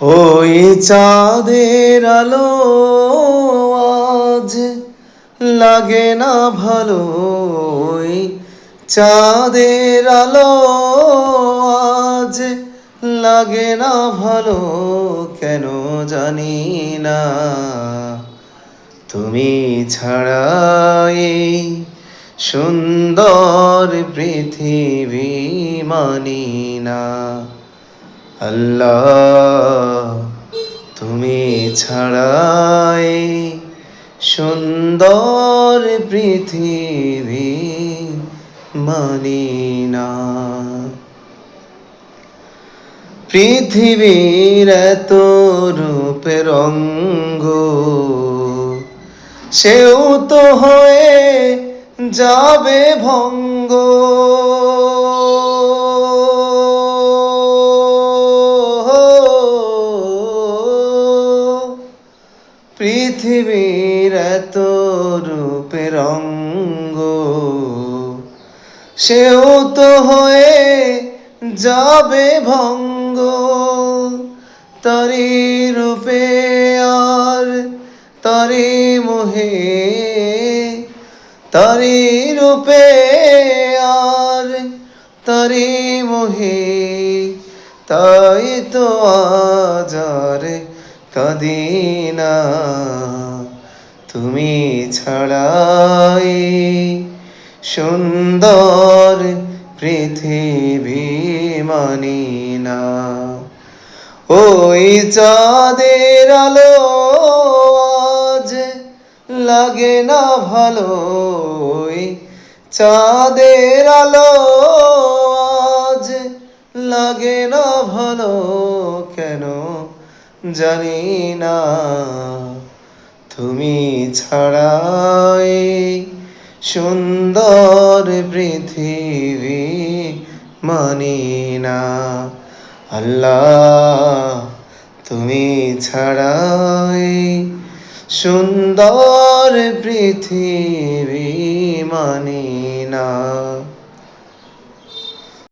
ওই চাঁদের আলো আজ লাগে না ভালো, ওই চাঁদের আলো আজ লাগে না ভালো, কেন জানি না। তুমি ছাড়া এই সুন্দর পৃথিবী মানি না। আল্লাহ, তুমি ছাড়া এই সুন্দর পৃথিবী মানি না। পৃথিবীর এত রূপের রঙ্গ, সেও তো হয়ে যাবে ভঙ্গ। পৃথিবীর এত রূপের রঙ্গ, সেও তো হয়ে যাবে ভঙ্গ। তারি রূপে আর তারি মোহে, তারি রূপে আর তারি মোহে, তাই তো আজ আর কাঁদি না। তুমি ছাড়াই সুন্দর পৃথিবী মানি না। ওই চাঁদের আলো আজ লাগে না ভালো, ওই চাঁদের আলো আজ লাগে না ভালো, কেন জানি না। তুমি ছাড়াই সুন্দর পৃথিবী মানি না। আল্লাহ, তুমি ছাড়াই সুন্দর পৃথিবী মানি না।